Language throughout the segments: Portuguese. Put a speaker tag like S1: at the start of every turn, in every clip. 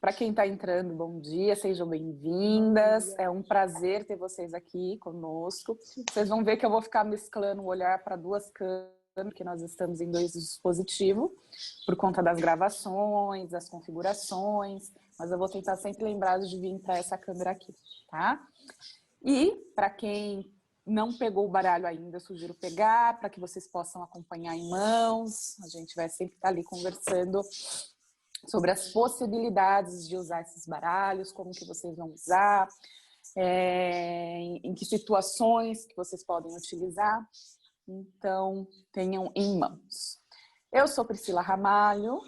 S1: Para quem está entrando, bom dia, sejam bem-vindas. É um prazer ter vocês aqui conosco. Vocês vão ver que eu vou ficar mesclando o olhar para duas câmeras, que nós estamos em dois dispositivos, por conta das gravações, das configurações, mas eu vou tentar sempre lembrar de vir para essa câmera aqui, tá? E para quem não pegou o baralho ainda, eu sugiro pegar, para que vocês possam acompanhar em mãos. A gente vai sempre estar ali conversando sobre as possibilidades de usar esses baralhos, como que vocês vão usar, em que situações que vocês podem utilizar. Então, tenham em mãos. Eu sou Priscila Ramalho,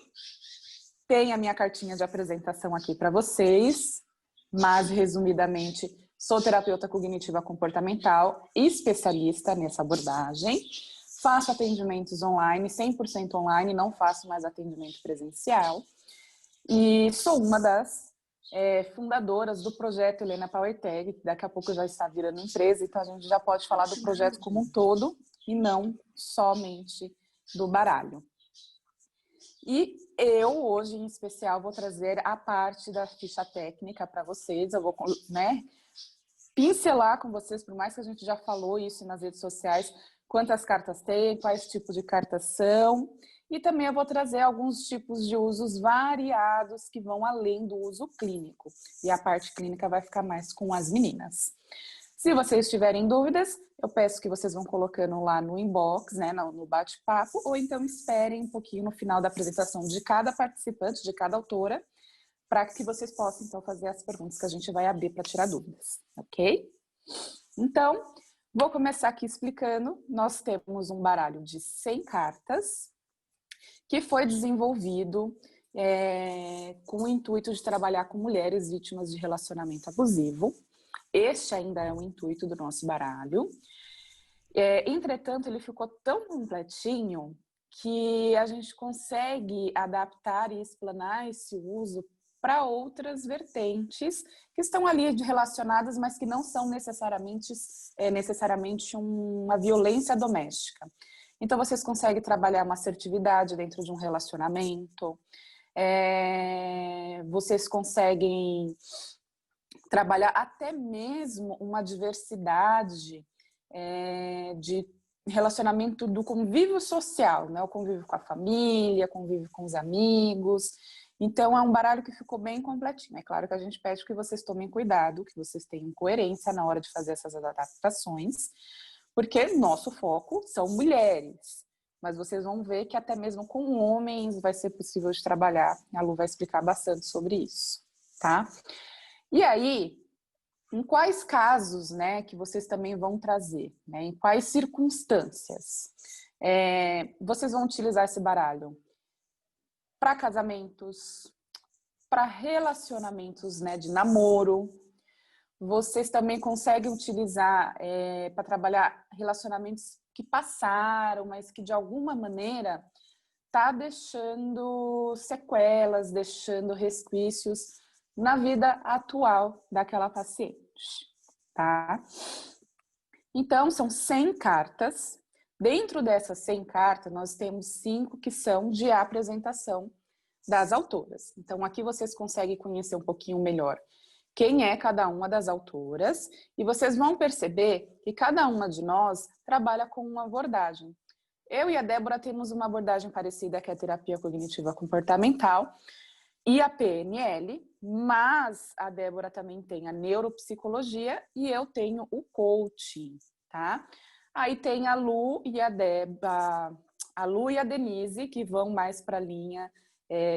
S1: tenho a minha cartinha de apresentação aqui para vocês, mas, resumidamente, sou terapeuta cognitiva comportamental, especialista nessa abordagem. Faço atendimentos online, 100% online, não faço mais atendimento presencial. E sou uma das fundadoras do projeto Helena PowerTag, que daqui a pouco já está virando empresa, então a gente já pode falar do projeto como um todo e não somente do baralho. E eu, hoje, em especial, vou trazer a parte da ficha técnica para vocês. Eu vou, pincelar com vocês, por mais que a gente já falou isso nas redes sociais, quantas cartas tem, quais tipos de cartas são. E também eu vou trazer alguns tipos de usos variados que vão além do uso clínico. E a parte clínica vai ficar mais com as meninas. Se vocês tiverem dúvidas, eu peço que vocês vão colocando lá no inbox, né, no bate-papo, ou então esperem um pouquinho no final da apresentação de cada participante, de cada autora, para que vocês possam, então, fazer as perguntas que a gente vai abrir para tirar dúvidas, ok? Então, vou começar aqui explicando. Nós temos um baralho de 100 cartas, que foi desenvolvido com o intuito de trabalhar com mulheres vítimas de relacionamento abusivo. Este ainda é o intuito do nosso baralho. Entretanto, ele ficou tão completinho que a gente consegue adaptar e explanar esse uso para outras vertentes que estão ali relacionadas, mas que não são necessariamente uma violência doméstica. Então, vocês conseguem trabalhar uma assertividade dentro de um relacionamento, vocês conseguem trabalhar até mesmo uma diversidade de relacionamento do convívio social, né? O convívio com a família, convívio com os amigos. Então, é um baralho que ficou bem completinho. É claro que a gente pede que vocês tomem cuidado, que vocês tenham coerência na hora de fazer essas adaptações, porque nosso foco são mulheres, mas vocês vão ver que até mesmo com homens vai ser possível de trabalhar. A Lu vai explicar bastante sobre isso, tá? E aí, em quais casos, né, que vocês também vão trazer, né? Em quais circunstâncias vocês vão utilizar esse baralho? Para casamentos, para relacionamentos, né, de namoro. Vocês também conseguem utilizar para trabalhar relacionamentos que passaram, mas que de alguma maneira tá deixando sequelas, deixando resquícios na vida atual daquela paciente, tá? Então, são 100 cartas. Dentro dessas 100 cartas, nós temos 5 que são de apresentação das autoras. Então, aqui vocês conseguem conhecer um pouquinho melhor quem é cada uma das autoras, e vocês vão perceber que cada uma de nós trabalha com uma abordagem. Eu e a Débora temos uma abordagem parecida, que é a terapia cognitiva comportamental e a PNL, mas a Débora também tem a neuropsicologia e eu tenho o coaching, tá? Aí tem a Lu e a Lu e a Denise, que vão mais para a linha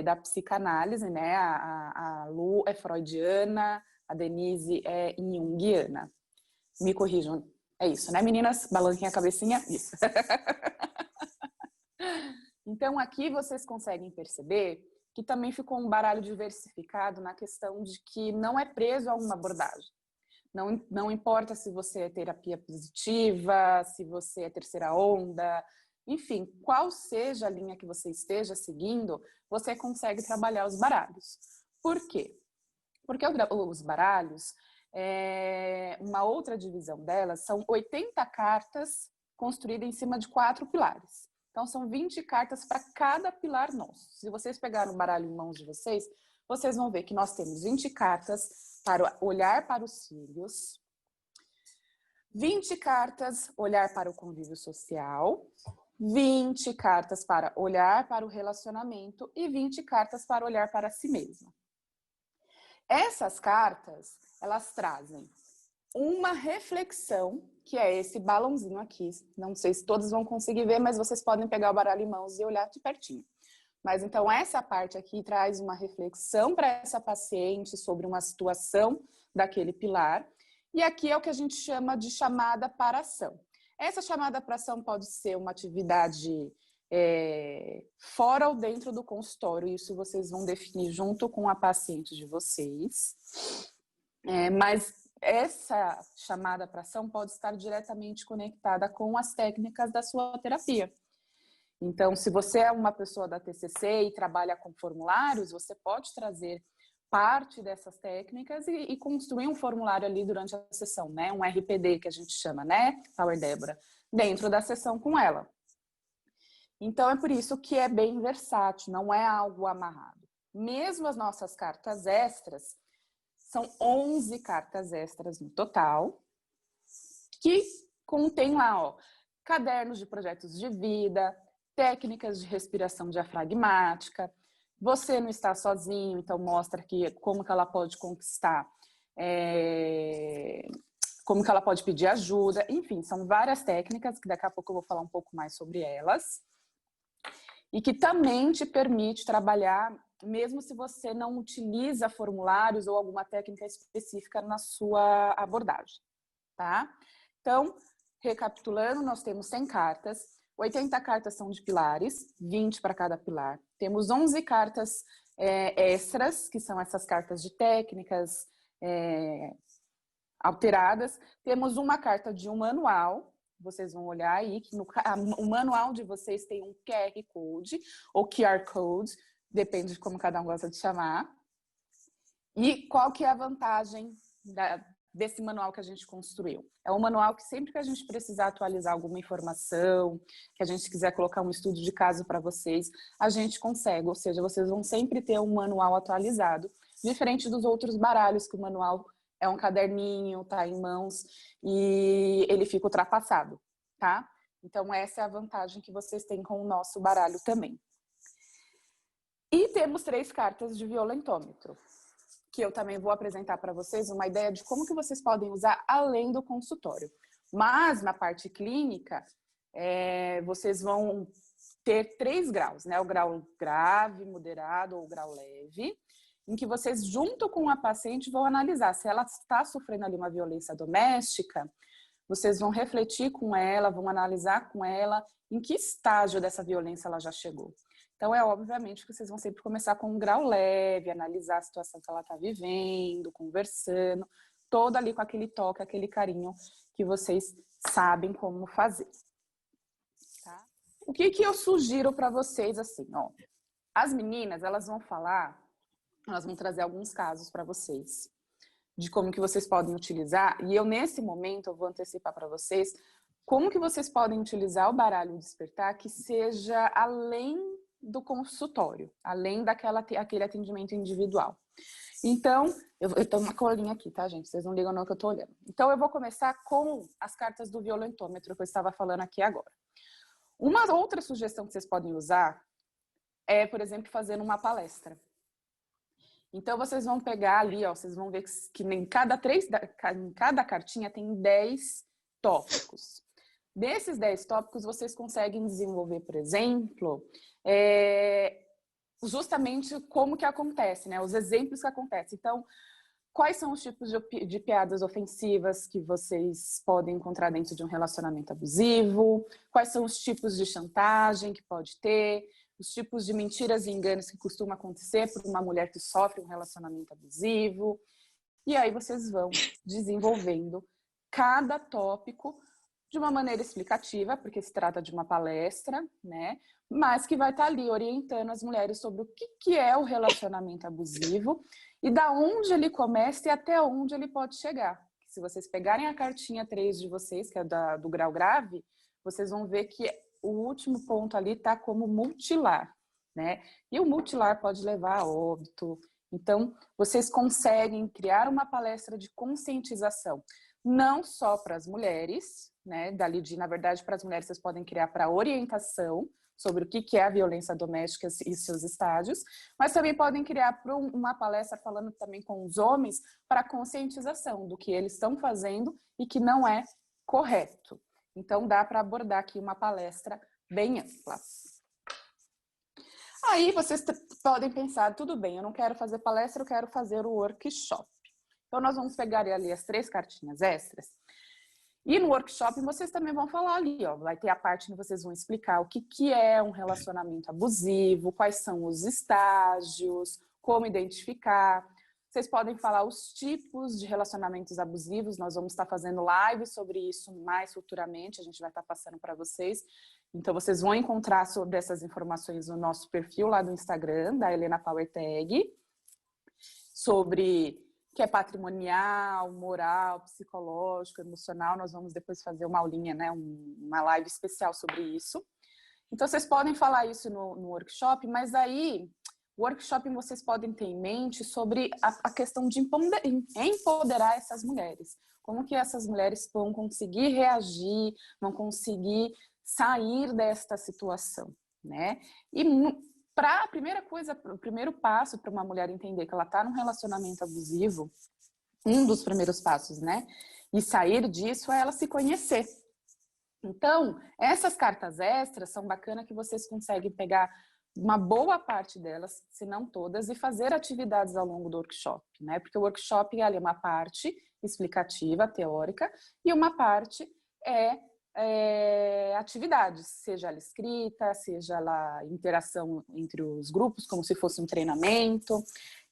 S1: da psicanálise, né? A Lu é freudiana, a Denise é junguiana. Me corrijam, é isso, né, meninas? Balanquem a cabecinha, isso. Então, aqui vocês conseguem perceber que também ficou um baralho diversificado na questão de que não é preso a uma abordagem. Não importa se você é terapia positiva, se você é terceira onda, enfim, qual seja a linha que você esteja seguindo, você consegue trabalhar os baralhos. Por quê? Porque os baralhos, uma outra divisão delas, são 80 cartas construídas em cima de 4 pilares. Então, são 20 cartas para cada pilar nosso. Se vocês pegarem o baralho em mãos de vocês, vocês vão ver que nós temos 20 cartas para olhar para os filhos, 20 cartas olhar para o convívio social, 20 cartas para olhar para o relacionamento e 20 cartas para olhar para si mesma. Essas cartas, elas trazem uma reflexão, que é esse balãozinho aqui. Não sei se todos vão conseguir ver, mas vocês podem pegar o baralho em mãos e olhar de pertinho. Mas então essa parte aqui traz uma reflexão para essa paciente sobre uma situação daquele pilar. E aqui é o que a gente chama de chamada para ação. Essa chamada para ação pode ser uma atividade fora ou dentro do consultório. Isso vocês vão definir junto com a paciente de vocês. Mas essa chamada para ação pode estar diretamente conectada com as técnicas da sua terapia. Então, se você é uma pessoa da TCC e trabalha com formulários, você pode trazer parte dessas técnicas e construir um formulário ali durante a sessão, né? Um RPD que a gente chama, né, Power Débora, dentro da sessão com ela. Então, é por isso que é bem versátil, não é algo amarrado. Mesmo as nossas cartas extras, são 11 cartas extras no total, que contém lá, ó, cadernos de projetos de vida, técnicas de respiração diafragmática. Você não está sozinho, então mostra que, como que ela pode conquistar, como que ela pode pedir ajuda. Enfim, são várias técnicas, que daqui a pouco eu vou falar um pouco mais sobre elas. E que também te permite trabalhar, mesmo se você não utiliza formulários ou alguma técnica específica na sua abordagem, tá? Então, recapitulando, nós temos 100 cartas, 80 cartas são de pilares, 20 para cada pilar. Temos 11 cartas extras, que são essas cartas de técnicas alteradas. Temos uma carta de um manual. Vocês vão olhar aí que o manual de vocês tem um QR Code ou QR Code, depende de como cada um gosta de chamar. E qual que é a vantagem desse manual que a gente construiu? É um manual que sempre que a gente precisar atualizar alguma informação, que a gente quiser colocar um estudo de caso para vocês, a gente consegue, ou seja, vocês vão sempre ter um manual atualizado, diferente dos outros baralhos que o manual é um caderninho, tá em mãos e ele fica ultrapassado, tá? Então essa é a vantagem que vocês têm com o nosso baralho também. E temos 3 cartas de violentômetro, que eu também vou apresentar para vocês uma ideia de como que vocês podem usar além do consultório. Mas na parte clínica, vocês vão ter 3 graus, né? O grau grave, moderado ou o grau leve, em que vocês, junto com a paciente, vão analisar se ela está sofrendo ali uma violência doméstica. Vocês vão refletir com ela, vão analisar com ela em que estágio dessa violência ela já chegou. Então, obviamente que vocês vão sempre começar com um grau leve, analisar a situação que ela está vivendo, conversando, todo ali com aquele toque, aquele carinho que vocês sabem como fazer. Tá? O que eu sugiro para vocês, assim, ó. As meninas, elas vão falar, elas vão trazer alguns casos para vocês, de como que vocês podem utilizar, e eu, nesse momento, eu vou antecipar para vocês como que vocês podem utilizar o baralho Despertar que seja além do consultório, além daquele atendimento individual. Então, eu tenho uma colinha aqui, tá, gente? Vocês não ligam não que eu tô olhando. Então, eu vou começar com as cartas do violentômetro que eu estava falando aqui agora. Uma outra sugestão que vocês podem usar é, por exemplo, fazer uma palestra. Então, vocês vão pegar ali, ó, vocês vão ver que em cada cartinha tem 10 tópicos. Desses 10 tópicos, vocês conseguem desenvolver, por exemplo, justamente como que acontece, né? Os exemplos que acontecem. Então, quais são os tipos de piadas ofensivas que vocês podem encontrar dentro de um relacionamento abusivo? Quais são os tipos de chantagem que pode ter? Os tipos de mentiras e enganos que costumam acontecer por uma mulher que sofre um relacionamento abusivo. E aí vocês vão desenvolvendo cada tópico de uma maneira explicativa, porque se trata de uma palestra, né? Mas que vai estar ali orientando as mulheres sobre o que é o relacionamento abusivo e da onde ele começa e até onde ele pode chegar. Se vocês pegarem a cartinha 3 de vocês, que é do grau grave, vocês vão ver que o último ponto ali está como mutilar, né? E o mutilar pode levar a óbito, Então, vocês conseguem criar uma palestra de conscientização, não só para as mulheres, né? Na verdade, para as mulheres vocês podem criar para orientação sobre o que é a violência doméstica e seus estágios, mas também podem criar para uma palestra falando também com os homens para conscientização do que eles estão fazendo e que não é correto. Então, dá para abordar aqui uma palestra bem ampla. Aí vocês podem pensar, tudo bem, eu não quero fazer palestra, eu quero fazer o workshop. Então, nós vamos pegar ali as 3 cartinhas extras. E no workshop, vocês também vão falar ali, ó, vai ter a parte que vocês vão explicar o que é um relacionamento abusivo, quais são os estágios, como identificar. Vocês podem falar os tipos de relacionamentos abusivos, nós vamos estar fazendo live sobre isso mais futuramente, a gente vai estar passando para vocês. Então, vocês vão encontrar sobre essas informações no nosso perfil lá do Instagram, da Helena Power Tag, sobre que é patrimonial, moral, psicológico, emocional. Nós vamos depois fazer uma aulinha, né, uma live especial sobre isso. Então, vocês podem falar isso no workshop, mas aí, o workshop vocês podem ter em mente sobre a questão de empoderar essas mulheres. Como que essas mulheres vão conseguir reagir, vão conseguir sair desta situação, né? E para a primeira coisa, o primeiro passo para uma mulher entender que ela está num relacionamento abusivo, um dos primeiros passos, né? E sair disso é ela se conhecer. Então, essas cartas extras são bacanas que vocês conseguem pegar uma boa parte delas, se não todas, e fazer atividades ao longo do workshop, né? Porque o workshop é uma parte explicativa, teórica, e uma parte atividades, seja ela escrita, seja ela interação entre os grupos, como se fosse um treinamento.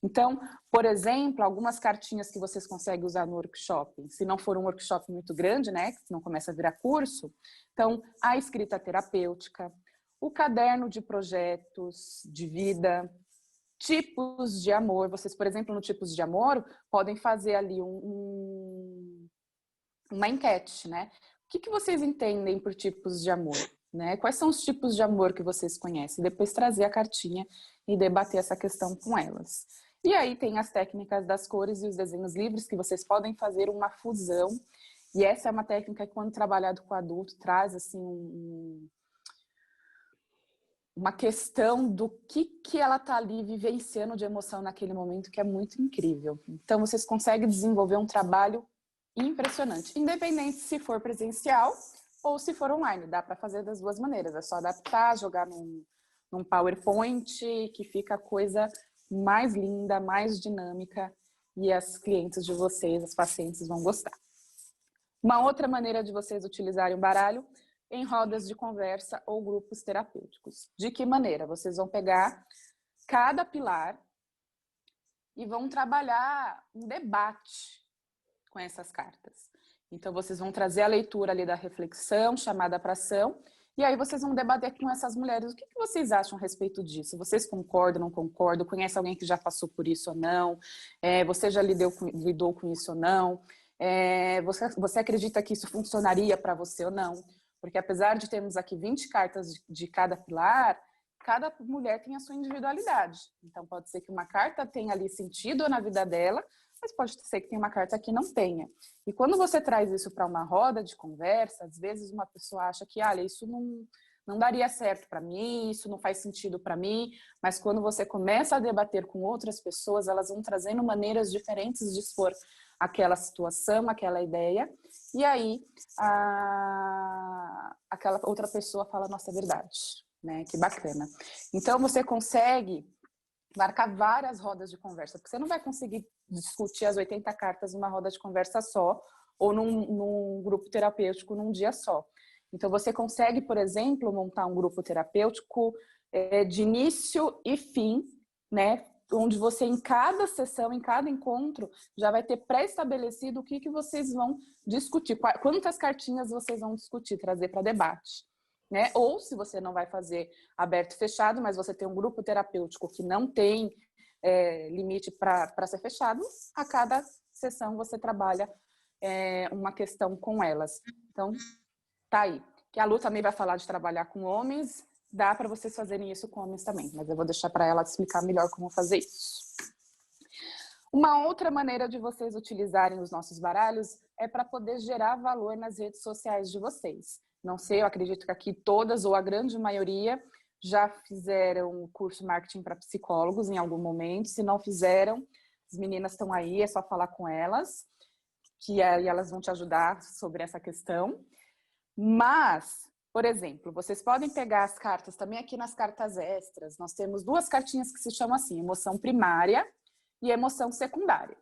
S1: Então, por exemplo, algumas cartinhas que vocês conseguem usar no workshop, se não for um workshop muito grande, né, que não começa a virar curso, então, a escrita terapêutica, o caderno de projetos de vida, tipos de amor. Vocês, por exemplo, no tipos de amor, podem fazer ali uma enquete, né? O que vocês entendem por tipos de amor? Né? Quais são os tipos de amor que vocês conhecem? Depois trazer a cartinha e debater essa questão com elas. E aí tem as técnicas das cores e os desenhos livres que vocês podem fazer uma fusão. E essa é uma técnica que, quando trabalhado com adulto, traz assim uma questão do que ela está ali vivenciando de emoção naquele momento, que é muito incrível. Então, vocês conseguem desenvolver um trabalho impressionante, independente se for presencial ou se for online. Dá para fazer das duas maneiras, é só adaptar, jogar num PowerPoint, que fica a coisa mais linda, mais dinâmica, e as clientes de vocês, as pacientes, vão gostar. Uma outra maneira de vocês utilizarem o baralho em rodas de conversa ou grupos terapêuticos. De que maneira? Vocês vão pegar cada pilar e vão trabalhar um debate com essas cartas. Então, vocês vão trazer a leitura ali da reflexão, chamada para ação, e aí vocês vão debater com essas mulheres. O que vocês acham a respeito disso? Vocês concordam, não concordam? Conhece alguém que já passou por isso ou não? Você já lidou com isso ou não? Você acredita que isso funcionaria para você ou não? Porque apesar de termos aqui 20 cartas de cada pilar, cada mulher tem a sua individualidade. Então, pode ser que uma carta tenha ali sentido na vida dela, mas pode ser que tenha uma carta que não tenha. E quando você traz isso para uma roda de conversa, às vezes uma pessoa acha que, olha, isso não daria certo para mim, isso não faz sentido para mim, mas quando você começa a debater com outras pessoas, elas vão trazendo maneiras diferentes de expor aquela situação, aquela ideia, e aí aquela outra pessoa fala, nossa, é verdade, né? Que bacana. Então, você consegue marcar várias rodas de conversa, porque você não vai conseguir discutir as 80 cartas numa roda de conversa só, ou num grupo terapêutico num dia só. Então, você consegue, por exemplo, montar um grupo terapêutico de início e fim, né? Onde você, em cada sessão, em cada encontro, já vai ter pré-estabelecido o que vocês vão discutir, quantas cartinhas vocês vão discutir, trazer para debate. Né? Ou, se você não vai fazer aberto e fechado, mas você tem um grupo terapêutico que não tem limite para ser fechado, a cada sessão você trabalha uma questão com elas. Então, tá aí. Que a Lu também vai falar de trabalhar com homens, dá para vocês fazerem isso com homens também, mas eu vou deixar para ela explicar melhor como fazer isso. Uma outra maneira de vocês utilizarem os nossos baralhos é para poder gerar valor nas redes sociais de vocês. Não sei, eu acredito que aqui todas ou a grande maioria já fizeram o curso Marketing para Psicólogos em algum momento. Se não fizeram, as meninas estão aí, é só falar com elas, que aí elas vão te ajudar sobre essa questão. Mas, por exemplo, vocês podem pegar as cartas também aqui nas cartas extras. Nós temos 2 cartinhas que se chamam assim, emoção primária e emoção secundária.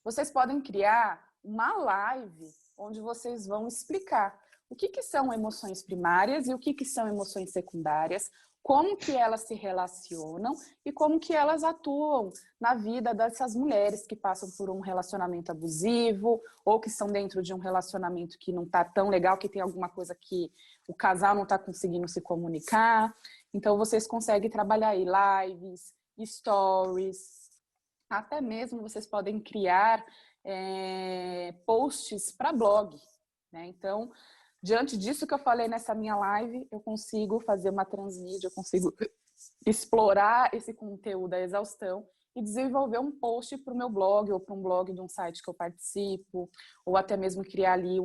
S1: Vocês podem criar uma live onde vocês vão explicar o que são emoções primárias e o que são emoções secundárias, como que elas se relacionam e como que elas atuam na vida dessas mulheres que passam por um relacionamento abusivo ou que estão dentro de um relacionamento que não está tão legal, que tem alguma coisa que o casal não está conseguindo se comunicar. Então, vocês conseguem trabalhar aí lives, stories, até mesmo vocês podem criar posts para blog, né? Então, diante disso que eu falei nessa minha live, eu consigo fazer uma transmídia, eu consigo explorar esse conteúdo à exaustão e desenvolver um post para o meu blog ou para um blog de um site que eu participo, ou até mesmo criar ali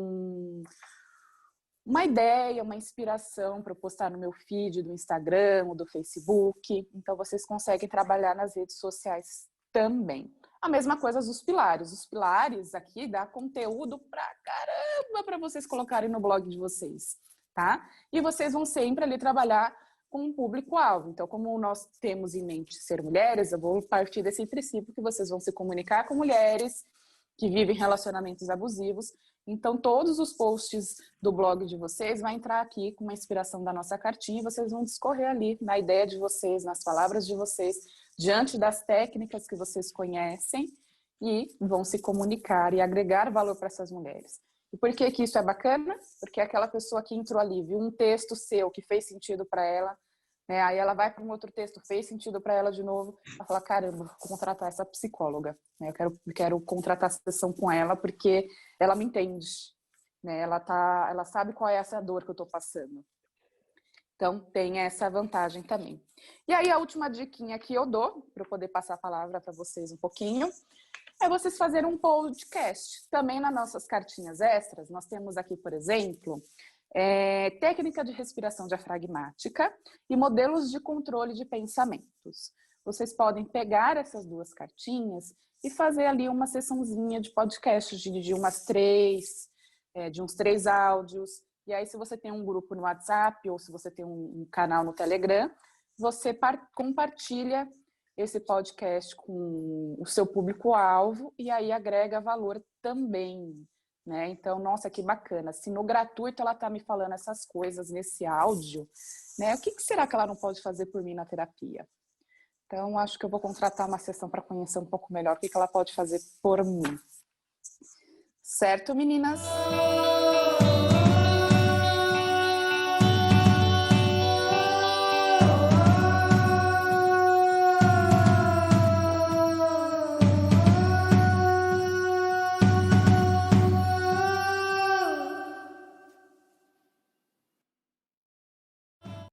S1: uma ideia, uma inspiração para eu postar no meu feed do Instagram ou do Facebook. Então, vocês conseguem trabalhar nas redes sociais também. A mesma coisa dos pilares. Os pilares aqui dá conteúdo pra caramba para vocês colocarem no blog de vocês, tá? E vocês vão sempre ali trabalhar com um público-alvo. Então, como nós temos em mente ser mulheres, eu vou partir desse princípio que vocês vão se comunicar com mulheres que vivem relacionamentos abusivos. Então, todos os posts do blog de vocês vão entrar aqui com uma inspiração da nossa cartinha e vocês vão discorrer ali na ideia de vocês, nas palavras de vocês, diante das técnicas que vocês conhecem e vão se comunicar e agregar valor para essas mulheres. E por que que isso é bacana? Porque aquela pessoa que entrou ali, viu um texto seu que fez sentido para ela, né? Aí ela vai para um outro texto, fez sentido para ela de novo, ela fala, caramba, vou contratar essa psicóloga, né? Eu quero contratar essa sessão com ela porque ela me entende, né? Ela sabe qual é essa dor que eu estou passando. Então, tem essa vantagem também. E aí, a última diquinha que eu dou, para eu poder passar a palavra para vocês um pouquinho, é vocês fazerem um podcast. Também nas nossas cartinhas extras, nós temos aqui, por exemplo, técnica de respiração diafragmática e modelos de controle de pensamentos. Vocês podem pegar essas 2 cartinhas e fazer ali uma sessãozinha de podcast de uns 3 áudios. E aí, se você tem um grupo no WhatsApp ou se você tem um canal no Telegram, você compartilha esse podcast com o seu público-alvo e aí agrega valor também, né? Então, nossa, que bacana. Se no gratuito ela tá me falando essas coisas nesse áudio, né? O que será que ela não pode fazer por mim na terapia? Então, acho que eu vou contratar uma sessão para conhecer um pouco melhor o que ela pode fazer por mim. Certo, meninas?